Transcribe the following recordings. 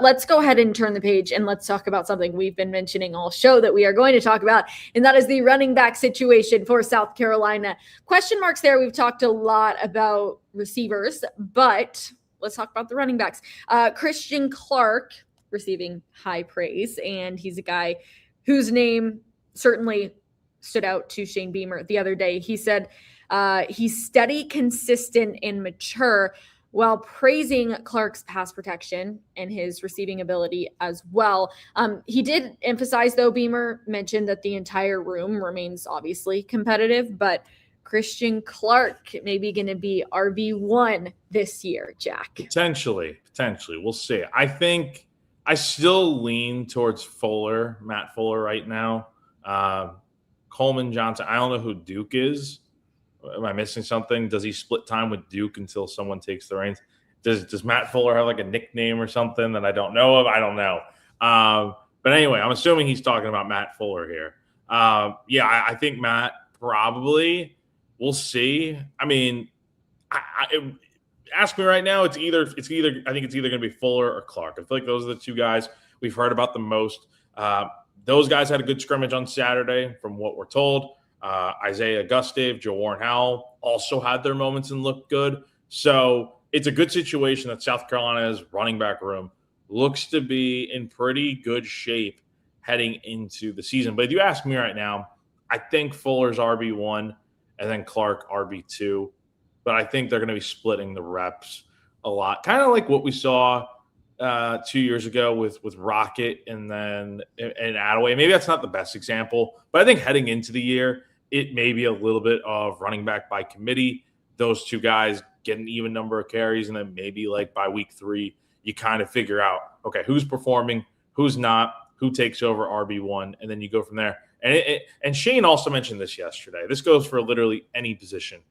Let's go ahead and turn the page and let's talk about something we've been mentioning all show that we are going to talk about, and that is the running back situation for South Carolina. Question marks there. We've talked a lot about receivers, but let's talk about the running backs. Christian Clark receiving high praise, and he's a guy whose name certainly stood out to Shane Beamer the other day. He said he's steady, consistent, and mature, while praising Clark's pass protection and his receiving ability as well. He did emphasize, though, Beamer mentioned that the entire room remains obviously competitive, but Christian Clark may be going to be RB1 this year, Jack. Potentially. We'll see. I think I still lean towards Matt Fuller right now. Coleman Johnson, I don't know who Duke is. Am I missing something? Does he split time with Duke until someone takes the reins? Does Matt Fuller have like a nickname or something that I don't know of? I don't know. But anyway, I'm assuming he's talking about Matt Fuller here. I think Matt probably. We'll see. I mean, ask me right now. It's either. I think it's either going to be Fuller or Clark. I feel like those are the two guys we've heard about the most. Those guys had a good scrimmage on Saturday, from what we're told. Isaiah Gustave, Joe Warren Howell also had their moments and looked good. So it's a good situation that South Carolina's running back room looks to be in pretty good shape heading into the season. But if you ask me right now, I think Fuller's RB1 and then Clark RB2. But I think they're going to be splitting the reps a lot. Kind of like what we saw 2 years ago with Rocket and Attaway. Maybe that's not the best example, but I think heading into the year, it may be a little bit of running back by committee. Those two guys get an even number of carries, and then maybe like by week 3, you kind of figure out, okay, who's performing, who's not, who takes over RB1, and then you go from there. And Shane also mentioned this yesterday. This goes for literally any position.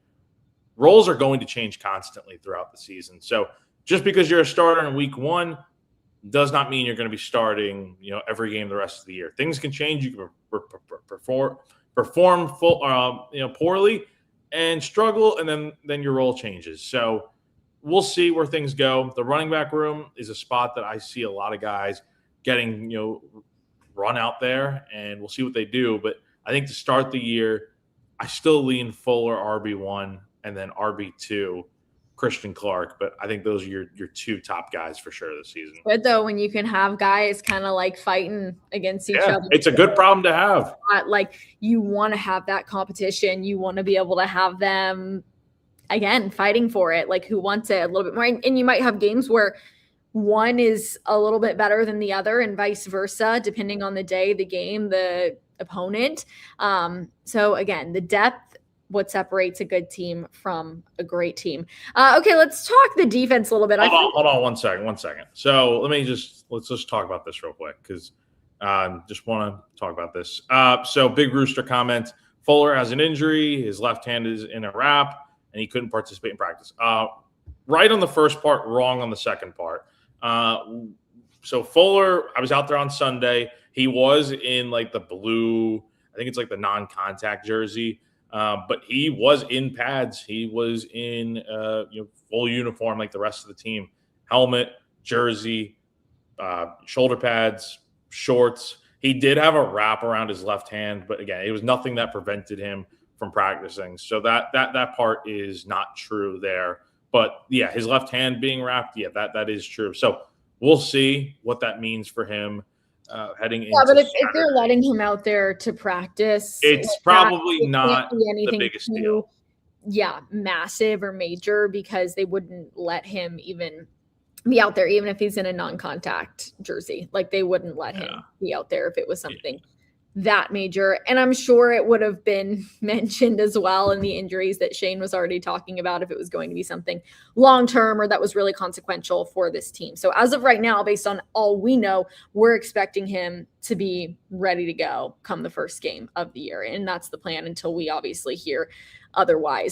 Roles are going to change constantly throughout the season. So just because you're a starter in week 1 does not mean you're going to be starting, every game the rest of the year. Things can change. You can perform poorly and struggle, and then your role changes. So we'll see where things go. The running back room is a spot that I see a lot of guys getting, run out there, and we'll see what they do. But I think to start the year, I still lean Fuller RB1 and then RB2 Christian Clark, but I think those are your two top guys for sure this season. Good though, when you can have guys kind of like fighting against each other. It's a good problem to have. Like, you want to have that competition. You want to be able to have them again fighting for it. Like, who wants it a little bit more? And you might have games where one is a little bit better than the other, and vice versa, depending on the day, the game, the opponent. So again, the depth. What separates a good team from a great team. Okay, let's talk the defense a little bit. Hold on one second. So let's just talk about this real quick, because just want to talk about this. So Big Rooster comments, Fuller has an injury, his left hand is in a wrap, and he couldn't participate in practice. Right on the first part, wrong on the second part. So Fuller, I was out there on Sunday. He was in like the blue, I think it's like the non-contact jersey. But he was in pads. He was in full uniform like the rest of the team. Helmet, jersey, shoulder pads, shorts. He did have a wrap around his left hand, but again, it was nothing that prevented him from practicing. So that part is not true there. But yeah, his left hand being wrapped, yeah, that is true. So we'll see what that means for him. Heading into but if they're letting him out there to practice, it's probably not the biggest deal. Yeah, massive or major, because they wouldn't let him even be out there, even if he's in a non-contact jersey. Like, they wouldn't let him be out there if it was something that major. And I'm sure it would have been mentioned as well in the injuries that Shane was already talking about, if it was going to be something long-term or that was really consequential for this team. So as of right now, based on all we know, we're expecting him to be ready to go come the first game of the year. And that's the plan until we obviously hear otherwise.